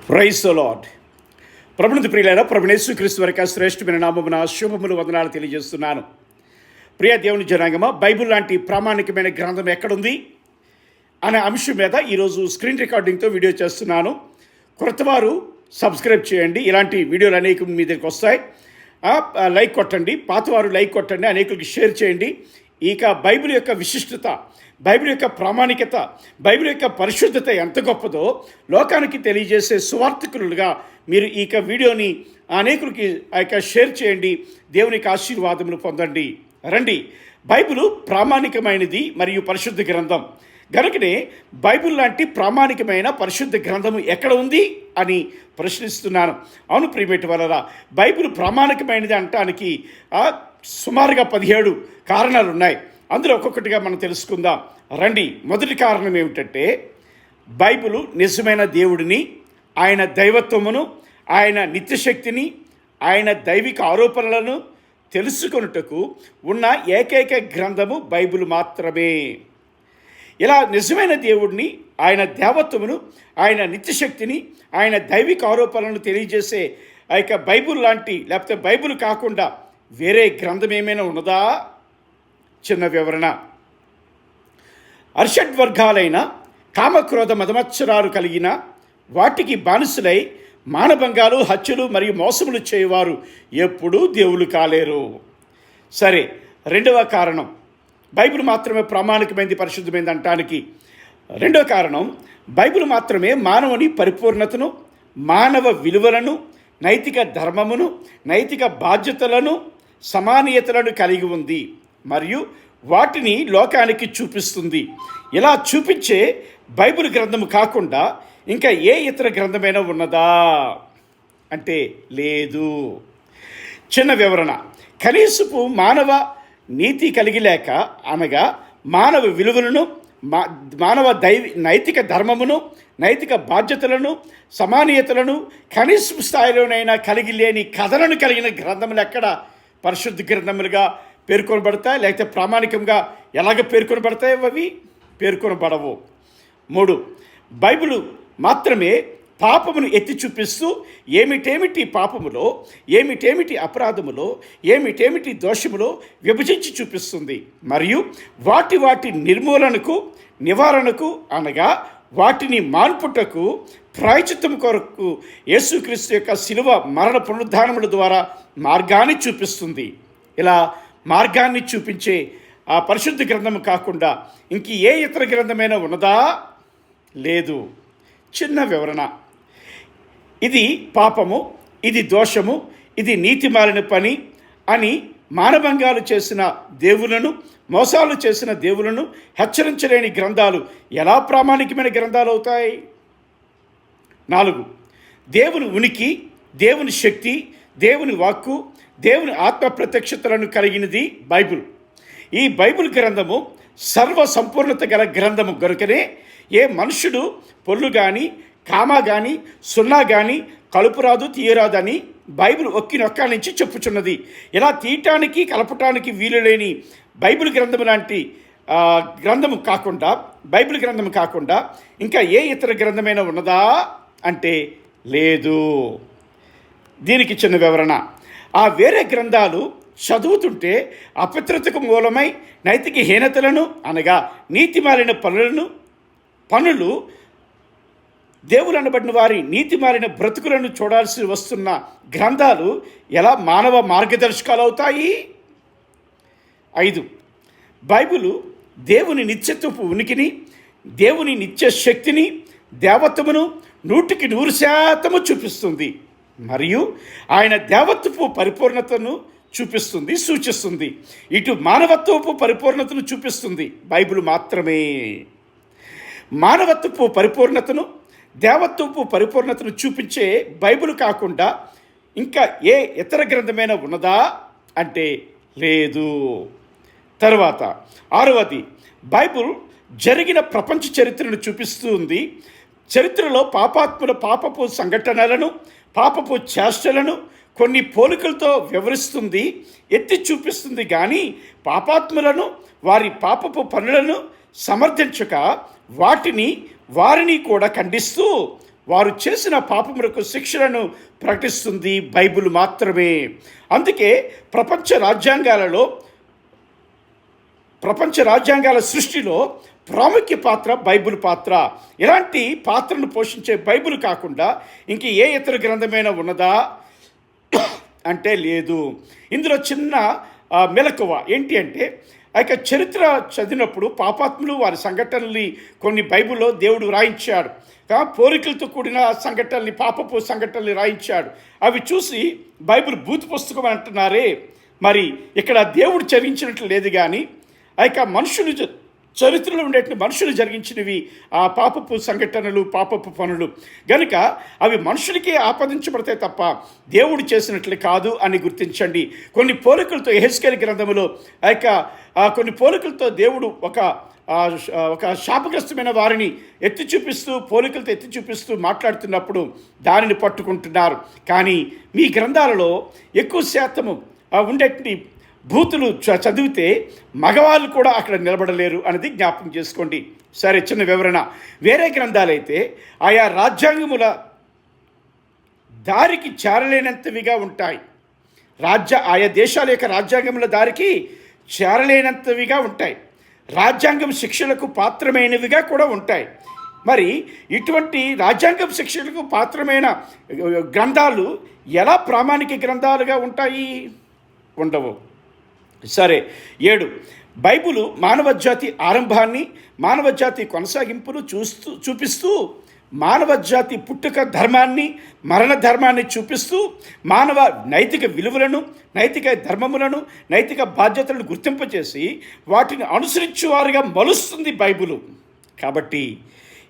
Praise the lord. ప్రభునందు ప్రియులారా, ప్రభువైన యేసుక్రీస్తు వారి శ్రేష్ఠమైన నామమున శుభములు వందనాలు తెలియజేస్తున్నాను. ప్రియ దేవుని జనాంగమా, బైబిల్ లాంటి ప్రామాణికమైన గ్రంథం ఎక్కడుంది అనే అంశం మీద ఈరోజు స్క్రీన్ రికార్డింగ్తో వీడియో చేస్తున్నాను. కొత్తవారు సబ్స్క్రైబ్ చేయండి, ఇలాంటి వీడియోలు అనేక మీ దగ్గరికి వస్తాయి. లైక్ కొట్టండి, పాతవారు లైక్ కొట్టండి, అనేకులకి షేర్ చేయండి. ఇక బైబిల్ యొక్క విశిష్టత, బైబిల్ యొక్క ప్రామాణికత, బైబిల్ యొక్క పరిశుద్ధత ఎంత గొప్పదో లోకానికి తెలియజేసే సువార్థికులుగా మీరు ఈ వీడియోని అనేకులకి షేర్ చేయండి. దేవునికి ఆశీర్వాదములు పొందండి. రండి, బైబిల్ ప్రామాణికమైనది మరియు పరిశుద్ధ గ్రంథం గనుకనే బైబిల్ లాంటి ప్రామాణికమైన పరిశుద్ధ గ్రంథము ఎక్కడ ఉంది అని ప్రశ్నిస్తున్నాను. అవును ప్రియమేటి వలన బైబిల్ ప్రామాణికమైనది అనటానికి సుమారుగా 17 కారణాలు ఉన్నాయి. అందులో ఒక్కొక్కటిగా మనం తెలుసుకుందాం. రండి, మొదటి కారణం ఏమిటంటే బైబిల్ నిజమైన దేవుడిని, ఆయన దైవత్వమును, ఆయన నిత్యశక్తిని, ఆయన దైవిక ఆరోపణలను తెలుసుకొనుటకు ఉన్న ఏకైక గ్రంథము బైబిల్ మాత్రమే. ఇలా నిజమైన దేవుడిని, ఆయన దేవత్వమును, ఆయన నిత్యశక్తిని, ఆయన దైవిక ఆరోపణలను తెలియజేసే ఆ యొక్క బైబిల్ లాంటి, లేకపోతే బైబిల్ కాకుండా వేరే గ్రంథం ఏమైనా ఉన్నదా? చిన్న వివరణ. అర్షడ్ వర్గాలైన కామక్రోధ మదమత్సరాలు కలిగిన వాటికి బానిసలై మానభంగాలు, హత్యలు మరియు మోసములు చేయవారు ఎప్పుడూ దేవులు కాలేరు. సరే, రెండవ కారణం బైబిల్ మాత్రమే ప్రామాణికమైనది, పరిశుద్ధమైనది అనటానికి రెండవ కారణం బైబిల్ మాత్రమే మానవుని పరిపూర్ణతను, మానవ విలువలను, నైతిక ధర్మమును, నైతిక బాధ్యతలను, సమానీయతలను కలిగి ఉంది మరియు వాటిని లోకానికి చూపిస్తుంది. ఇలా చూపించే బైబిల్ గ్రంథము కాకుండా ఇంకా ఏ ఇతర గ్రంథమైనా ఉన్నదా అంటే లేదు. చిన్న వివరణ. కనీసపు మానవ నీతి కలిగి లేక, అనగా మానవ విలువలను, మానవ నైతిక ధర్మమును, నైతిక బాధ్యతలను, సమానీయతలను కనీస స్థాయిలోనైనా కలిగి లేని కథలను కలిగిన గ్రంథములు ఎక్కడ పరిశుద్ధ గ్రంథములుగా పేర్కొనబడతాయి, లేకపోతే ప్రామాణికంగా ఎలాగ పేర్కొనబడతాయి? అవి పేర్కొనబడవు. 3, బైబిల్ మాత్రమే పాపమును ఎత్తి చూపిస్తూ ఏమిటేమిటి పాపములో, ఏమిటేమిటి అపరాధములో, ఏమిటేమిటి దోషములో విభజించి చూపిస్తుంది మరియు వాటి నిర్మూలనకు, నివారణకు, అనగా వాటిని మాన్పుటకు, ప్రాయశ్చిత్తం కొరకు యేసుక్రీస్తు యొక్క శిలువ మరణ పునరుద్ధానముల ద్వారా మార్గాన్ని చూపిస్తుంది. ఇలా మార్గాన్ని చూపించే ఆ పరిశుద్ధ గ్రంథము కాకుండా ఇంక ఏ ఇతర గ్రంథమైనా ఉన్నదా? లేదు. చిన్న వివరణ. ఇది పాపము, ఇది దోషము, ఇది నీతి మాలిన పని అని మానభంగాలు చేసిన దేవులను, మోసాలు చేసిన దేవులను హెచ్చరించలేని గ్రంథాలు ఎలా ప్రామాణికమైన గ్రంథాలు అవుతాయి? 4, దేవుని ఉనికి, దేవుని శక్తి, దేవుని వాక్కు, దేవుని ఆత్మ ప్రత్యక్షతలను కలిగినది బైబిల్. ఈ బైబిల్ గ్రంథము సర్వ సంపూర్ణత గల గ్రంథము గనుకనే ఏ మనుషుడు పొల్లు కానీ, కామా కానీ, సున్నా కానీ కలుపురాదు, తీయరాదని బైబిల్ ఒక్కినొక్క నుంచి చెప్పుచున్నది. ఇలా తీయటానికి, కలపటానికి వీలు లేని బైబిల్ గ్రంథము లాంటి గ్రంథము కాకుండా, బైబిల్ గ్రంథము కాకుండా ఇంకా ఏ ఇతర గ్రంథమైనా ఉన్నదా అంటే లేదు. దీనికి చిన్న వివరణ. ఆ వేరే గ్రంథాలు చదువుతుంటే అపవిత్రతకు మూలమై నైతిక హీనతలను, అనగా నీతి మాలిన పనులు, దేవులు అనబడిన వారి నీతి మాలిన బ్రతుకులను చూడాల్సి వస్తున్న గ్రంథాలు ఎలా మానవ మార్గదర్శకాలు అవుతాయి? 5, బైబిలు దేవుని నిత్యత్వపు ఉనికిని, దేవుని నిత్య శక్తిని, దేవత్వమును 100% చూపిస్తుంది మరియు ఆయన దేవత్వపు పరిపూర్ణతను చూపిస్తుంది, సూచిస్తుంది. ఇటు మానవత్వపు పరిపూర్ణతను చూపిస్తుంది బైబిల్ మాత్రమే. మానవత్వపు పరిపూర్ణతను, దేవత్వపు పరిపూర్ణతను చూపించే బైబిల్ కాకుండా ఇంకా ఏ ఇతర గ్రంథమైనా ఉన్నదా అంటే లేదు. తర్వాత 6వది, బైబిల్ జరిగిన ప్రపంచ చరిత్రను చూపిస్తుంది. చరిత్రలో పాపపు సంఘటనలను, పాపపు చేష్టలను కొన్ని పోలికలతో వివరిస్తుంది, ఎత్తి చూపిస్తుంది. కానీ పాపాత్ములను, వారి పాపపు పనులను సమర్థించక వారిని కూడా ఖండిస్తూ వారు చేసిన పాపములకు శిక్షలను ప్రకటిస్తుంది బైబిల్ మాత్రమే. అందుకే ప్రపంచ రాజ్యాంగాల సృష్టిలో ప్రాముఖ్య పాత్ర బైబిల్ పాత్ర. ఇలాంటి పాత్రను పోషించే బైబిల్ కాకుండా ఇంక ఏ ఇతర గ్రంథమైనా ఉన్నదా అంటే లేదు. ఇందులో చిన్న మెలకువ ఏంటి అంటే, చరిత్ర చదివినప్పుడు పాపాత్ములు వారి సంఘటనల్ని కొన్ని బైబిల్లో దేవుడు రాయించాడు. పోలికలతో కూడిన సంఘటనల్ని, పాపపు సంఘటనల్ని రాయించాడు. అవి చూసి బైబిల్ బూతు పుస్తకం అంటున్నారే, మరి ఇక్కడ దేవుడు చరించినట్లు లేదు. కానీ మనుషులు చరిత్రలో ఉండేటువంటి మనుషులు జరిగించినవి ఆ పాపపు సంఘటనలు, పాపపు పనులు గనుక అవి మనుషులకే ఆపాదించబడతాయి తప్ప దేవుడు చేసినట్లు కాదు అని గుర్తించండి. కొన్ని పోలికలతో యెహెజ్కేలు గ్రంథములో కొన్ని పోలికలతో దేవుడు ఒక శాపగ్రస్తమైన వారిని పోలికలతో ఎత్తి చూపిస్తూ మాట్లాడుతున్నప్పుడు దానిని పట్టుకుంటున్నారు. కానీ మీ గ్రంథాలలో ఎక్కువ శాతము ఉండేటువంటి భూతులు చదివితే మగవాళ్ళు కూడా అక్కడ నిలబడలేరు అనేది జ్ఞాపకం చేసుకోండి. సరే, చిన్న వివరణ. వేరే గ్రంథాలైతే ఆయా రాజ్యాంగముల దారికి చేరలేనంతవిగా ఉంటాయి. ఆయా దేశాల యొక్క రాజ్యాంగముల దారికి చేరలేనంతవిగా ఉంటాయి. రాజ్యాంగం శిక్షలకు పాత్రమైనవిగా కూడా ఉంటాయి. మరి ఇటువంటి రాజ్యాంగం శిక్షలకు పాత్రమైన గ్రంథాలు ఎలా ప్రామాణిక గ్రంథాలుగా ఉంటాయి? ఉండవు. సరే, 7 బైబిలు మానవజాతి ఆరంభాన్ని, మానవజాతి కొనసాగింపును చూపిస్తూ మానవజాతి పుట్టుక ధర్మాన్ని, మరణ ధర్మాన్ని చూపిస్తూ మానవ నైతిక విలువలను, నైతిక ధర్మములను, నైతిక బాధ్యతలను గుర్తింపచేసి వాటిని అనుసరించేవారుగా మలుస్తుంది బైబిలు. కాబట్టి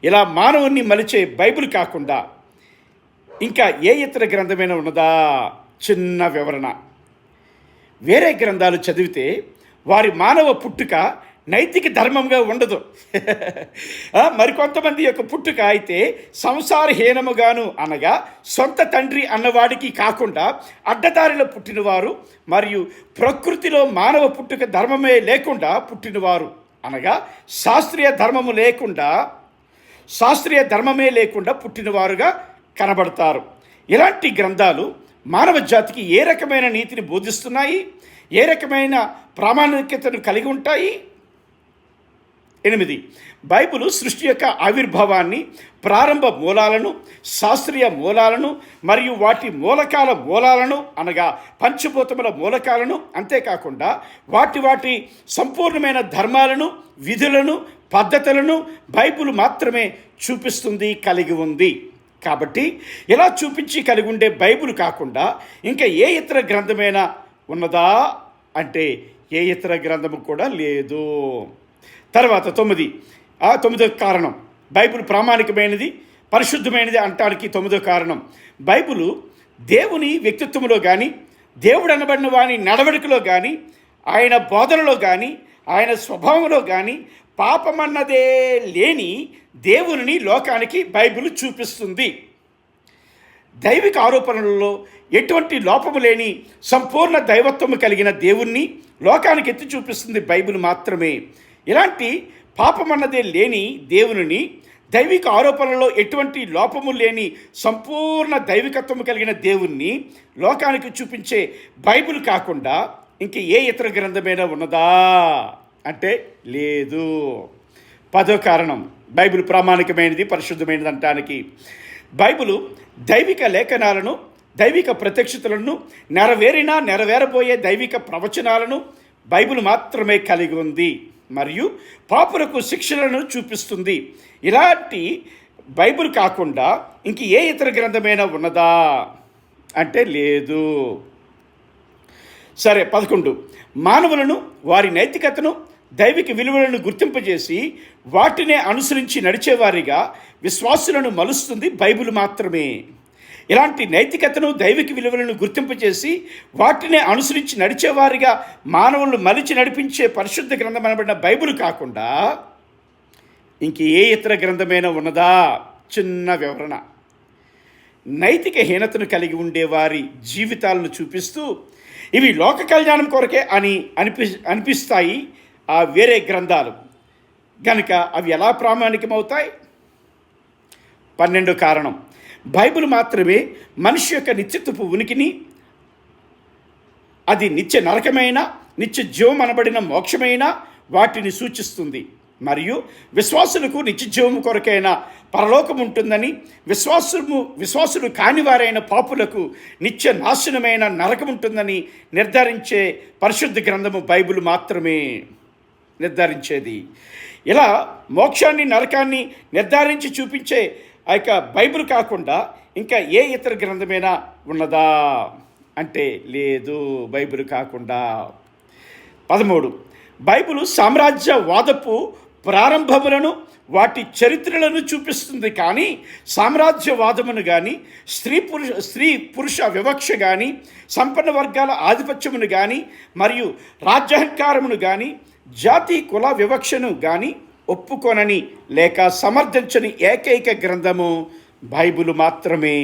ఇలా మానవుణ్ణి మలిచే బైబిల్ కాకుండా ఇంకా ఏ ఇతర గ్రంథమైనా ఉన్నదా? చిన్న వివరణ. వేరే గ్రంథాలు చదివితే వారి మానవ పుట్టుక నైతిక ధర్మంగా ఉండదు. మరికొంతమంది యొక్క పుట్టుక అయితే సంసారహీనముగాను, అనగా సొంత తండ్రి అన్నవాడికి కాకుండా అడ్డదారిలో పుట్టినవారు, మరియు ప్రకృతిలో మానవ పుట్టుక ధర్మమే లేకుండా పుట్టినవారు, అనగా శాస్త్రీయ ధర్మమే లేకుండా పుట్టినవారుగా కనబడతారు. ఇలాంటి గ్రంథాలు మానవ జాతికి ఏ రకమైన నీతిని బోధిస్తున్నాయి? ఏ రకమైన ప్రామాణికతను కలిగి ఉంటాయి? 8 బైబిలు సృష్టి యొక్క ఆవిర్భావాన్ని, ప్రారంభ మూలాలను, శాస్త్రీయ మూలాలను మరియు వాటి మూలాలను అనగా పంచభూతముల మూలకాలను, అంతేకాకుండా వాటి సంపూర్ణమైన ధర్మాలను, విధులను, పద్ధతులను బైబిల్ మాత్రమే చూపిస్తుంది, కలిగి ఉంది. కాబట్టి ఇలా చూపించి కలిగి ఉండే బైబిల్ కాకుండా ఇంకా ఏ ఇతర గ్రంథమైనా ఉన్నదా అంటే ఏ ఇతర గ్రంథము కూడా లేదు. తర్వాత 9వ కారణం, బైబిల్ ప్రామాణికమైనది, పరిశుద్ధమైనది అంటానికి 9వ కారణం, బైబిలు దేవుని వ్యక్తిత్వంలో కానీ, దేవుడు అనబడిన వాని నడవడికలో కానీ, ఆయన బోధనలో కానీ, ఆయన స్వభావంలో కానీ పాపమన్నదే లేని దేవుని లోకానికి బైబిల్ చూపిస్తుంది. దైవిక ఆరోపణలలో ఎటువంటి లోపము లేని సంపూర్ణ దైవత్వము కలిగిన దేవుణ్ణి లోకానికి ఎత్తి చూపిస్తుంది బైబిల్ మాత్రమే. ఇలాంటి పాపమన్నదే లేని దేవుని, దైవిక ఆరోపణలలో ఎటువంటి లోపము లేని సంపూర్ణ దైవికత్వము కలిగిన దేవుణ్ణి లోకానికి చూపించే బైబిల్ కాకుండా ఇంక ఏ ఇతర గ్రంథమైనా ఉన్నదా అంటే లేదు. 10వ కారణం, బైబిల్ ప్రామాణికమైనది, పరిశుద్ధమైనది అంటానికి బైబిలు దైవిక లేఖనాలను, దైవిక ప్రత్యక్షతలను, నెరవేరబోయే దైవిక ప్రవచనాలను బైబిల్ మాత్రమే కలిగి ఉంది మరియు పాపులకు శిక్షలను చూపిస్తుంది. ఇలాంటి బైబిల్ కాకుండా ఇంక ఏ ఇతర గ్రంథమైనా ఉన్నదా అంటే లేదు. సరే, 11 మానవులను, వారి నైతికతను, దైవిక విలువలను గుర్తింపజేసి వాటినే అనుసరించి నడిచేవారిగా విశ్వాసులను మలుస్తుంది బైబిల్ మాత్రమే. ఇలాంటి నైతికతను, దైవిక విలువలను గుర్తింపజేసి వాటినే అనుసరించి నడిచేవారిగా మానవులను మలిచి నడిపించే పరిశుద్ధ గ్రంథం అనబడిన బైబిల్ కాకుండా ఇంక ఏ ఇతర గ్రంథమైనా ఉన్నదా? చిన్న వివరణ. నైతిక హీనతను కలిగి ఉండేవారి జీవితాలను చూపిస్తూ ఇవి లోక కళ్యాణం కొరకే అనిపిస్తాయి ఆ వేరే గ్రంథాలు గనుక అవి ఎలా ప్రామాణికమవుతాయి? 12వ కారణం, బైబిల్ మాత్రమే మనిషి యొక్క నిత్యత్వపు ఉనికిని, అది నిత్య నరకమైన, నిత్య జీవం అనబడిన మోక్షమైన వాటిని సూచిస్తుంది. మరియు విశ్వాసులకు నిత్య జీవము కొరకైన పరలోకం ఉంటుందని, విశ్వాసులు కానివారైన పాపులకు నిత్య నాశనమైన నరకం ఉంటుందని నిర్ధారించే పరిశుద్ధ గ్రంథము బైబిల్ మాత్రమే నిర్ధారించేది. ఇలా మోక్షాన్ని, నరకాన్ని నిర్ధారించి చూపించే ఆ యొక్క బైబిల్ కాకుండా ఇంకా ఏ ఇతర గ్రంథమైనా ఉన్నదా అంటే లేదు, బైబిల్ కాకుండా. 13, బైబిలు సామ్రాజ్యవాదపు ప్రారంభములను, వాటి చరిత్రలను చూపిస్తుంది. కానీ సామ్రాజ్యవాదమును కానీ, స్త్రీ పురుష వివక్ష కానీ, సంపన్న వర్గాల ఆధిపత్యమును కానీ, మరియు రాజ్యాహంకారమును కానీ, జాతి కుల వివక్షను కానీ ఒప్పుకొనని లేక సమర్థించని ఏకైక గ్రంథము బైబిల్ మాత్రమే.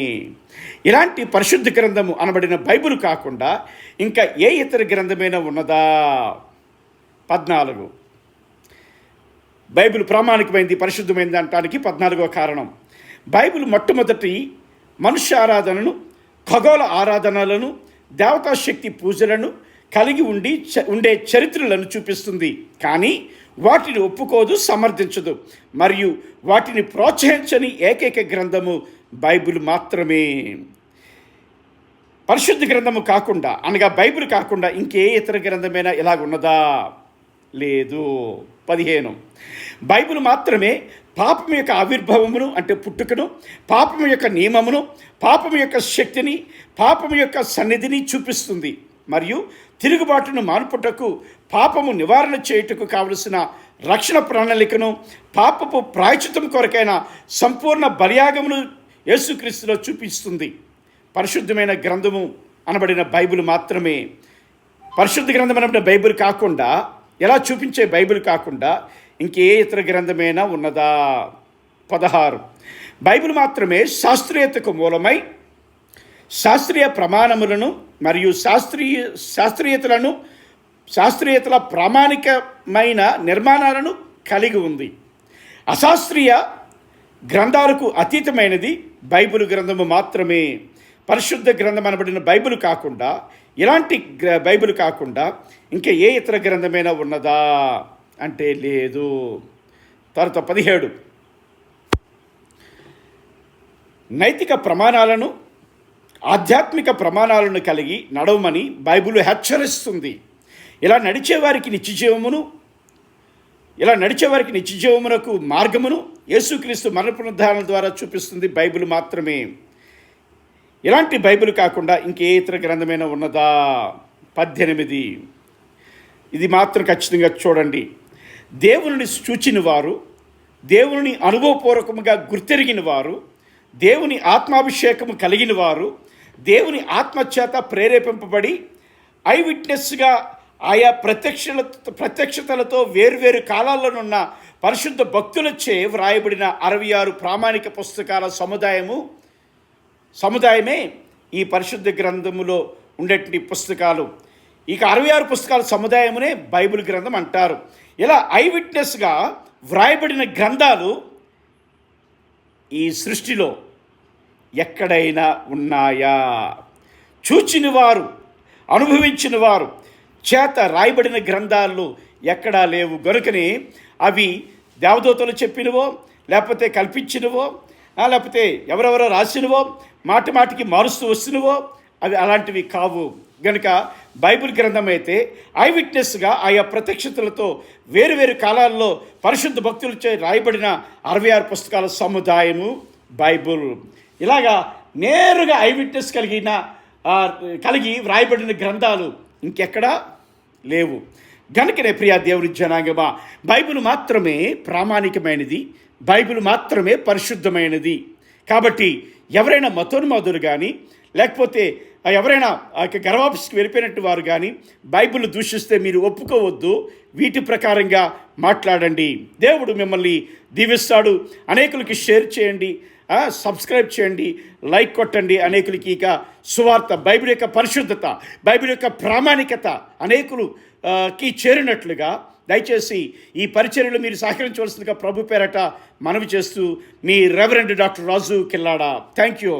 ఇలాంటి పరిశుద్ధ గ్రంథము అనబడిన బైబిల్ కాకుండా ఇంకా ఏ ఇతర గ్రంథమైనా ఉన్నదా? 14, బైబిల్ ప్రామాణికమైంది, పరిశుద్ధమైంది అనటానికి 14వ కారణం, బైబిల్ మొట్టమొదటి మనుష్య ఆరాధనను, ఖగోళ ఆరాధనలను, దేవతాశక్తి పూజలను కలిగి ఉండే చరిత్రలను చూపిస్తుంది. కానీ వాటిని ఒప్పుకోదు, సమర్థించదు. మరియు వాటిని ప్రోత్సహించని ఏకైక గ్రంథము బైబిల్ మాత్రమే. పరిశుద్ధ గ్రంథము కాకుండా అనగా బైబిల్ కాకుండా ఇంకే ఇతర గ్రంథమైనా ఇలాగున్నదా? లేదు. 15, బైబిల్ మాత్రమే పాపం యొక్క ఆవిర్భావమును అంటే పుట్టుకను, పాపం యొక్క నియమమును, పాపం యొక్క శక్తిని, పాపం యొక్క సన్నిధిని చూపిస్తుంది. మరియు తిరుగుబాటును మానుపుటకు, పాపము నివారణ చేయుటకు కావలసిన రక్షణ ప్రణాళికను, పాపపు ప్రాయశ్చిత్తం కొరకైన సంపూర్ణ బలియాగమును యేసుక్రీస్తులో చూపిస్తుంది. పరిశుద్ధమైన గ్రంథము అనబడిన బైబిల్ మాత్రమే. పరిశుద్ధ గ్రంథం అనబడిన బైబిల్ కాకుండా, ఎలా చూపించే బైబిల్ కాకుండా ఇంకే ఇతర గ్రంథమైనా ఉన్నదా? 16, బైబిల్ మాత్రమే శాస్త్రీయతకు మూలమై శాస్త్రీయ ప్రమాణములను మరియు శాస్త్రీయతల ప్రామాణికమైన నిర్మాణాలను కలిగి ఉంది. అశాస్త్రీయ గ్రంథాలకు అతీతమైనది బైబిల్ గ్రంథము మాత్రమే. పరిశుద్ధ గ్రంథం అనబడిన బైబిల్ కాకుండా, ఇలాంటి బైబిల్ కాకుండా ఇంకా ఏ ఇతర గ్రంథమైనా ఉన్నదా అంటే లేదు. తర్వాత 17, నైతిక ప్రమాణాలను, ఆధ్యాత్మిక ప్రమాణాలను కలిగి నడవమని బైబిల్ హెచ్చరిస్తుంది. ఇలా నడిచేవారికి నిత్యజీవమునకు మార్గమును యేసుక్రీస్తు మరణ పునరుద్ధానాల ద్వారా చూపిస్తుంది బైబిల్ మాత్రమే. ఇలాంటి బైబిల్ కాకుండా ఇంకే ఇతర గ్రంథమైనా ఉన్నదా? 18, ఇది మాత్రం ఖచ్చితంగా చూడండి. దేవుని చూచిన వారు, దేవుని అనుభవపూర్వకముగా గుర్తెరిగిన వారు, దేవుని ఆత్మాభిషేకము కలిగిన వారు, దేవుని ఆత్మచేత ప్రేరేపింపబడి ఐ విట్నెస్గా ఆయా ప్రత్యక్షతలతో వేర్వేరు కాలాల్లోనున్న పరిశుద్ధ భక్తులచే వ్రాయబడిన 66 ప్రామాణిక పుస్తకాల సముదాయమే ఈ పరిశుద్ధ గ్రంథములో ఉండేటువంటి పుస్తకాలు. ఇక 66 పుస్తకాల సముదాయమునే బైబిల్ గ్రంథం అంటారు. ఇలా ఐ విట్నెస్గా వ్రాయబడిన గ్రంథాలు ఈ సృష్టిలో ఎక్కడైనా ఉన్నాయా? చూచిన వారు, అనుభవించిన వారు చేత రాయబడిన గ్రంథాలు ఎక్కడా లేవు. గనుకనే అవి దేవదూతలు చెప్పినవో, లేకపోతే కల్పించినవో, లేకపోతే ఎవరెవరో రాసినవో, మాటికి మారుస్తూ వస్తున్నవో అవి అలాంటివి కావు. గనుక బైబిల్ గ్రంథం అయితే ఐ విట్నెస్గా ఆయా ప్రత్యక్షతలతో వేరువేరు కాలాల్లో పరిశుద్ధ భక్తులచే రాయబడిన 66 పుస్తకాల సముదాయము బైబిల్. ఇలాగా నేరుగా ఐ విట్నెస్ కలిగి వ్రాయబడిన గ్రంథాలు ఇంకెక్కడా లేవు. గనుకనే ప్రియా దేవుని జనాంగమా, బైబిల్ మాత్రమే ప్రామాణికమైనది, బైబిల్ మాత్రమే పరిశుద్ధమైనది. కాబట్టి ఎవరైనా మతోన్మాదులు కానీ, లేకపోతే ఎవరైనా గర్వాఫీస్కి వెళ్ళిపోయినట్టు వారు కానీ బైబిల్ దూషిస్తే మీరు ఒప్పుకోవద్దు. వీటి ప్రకారంగా మాట్లాడండి. దేవుడు మిమ్మల్ని దీవిస్తాడు. అనేకులకి షేర్ చేయండి, సబ్స్క్రైబ్ చేయండి, లైక్ కొట్టండి. అనేకులకి ఇక సువార్త, బైబిల్ యొక్క పరిశుద్ధత, బైబిల్ యొక్క ప్రామాణికత అనేకులకి చేరినట్లుగా దయచేసి ఈ పరిచర్యలు మీరు సహకరించవలసిందిగా ప్రభు పేరట మనవి చేస్తూ మీ reverend doctor Raju Killada. Thank you.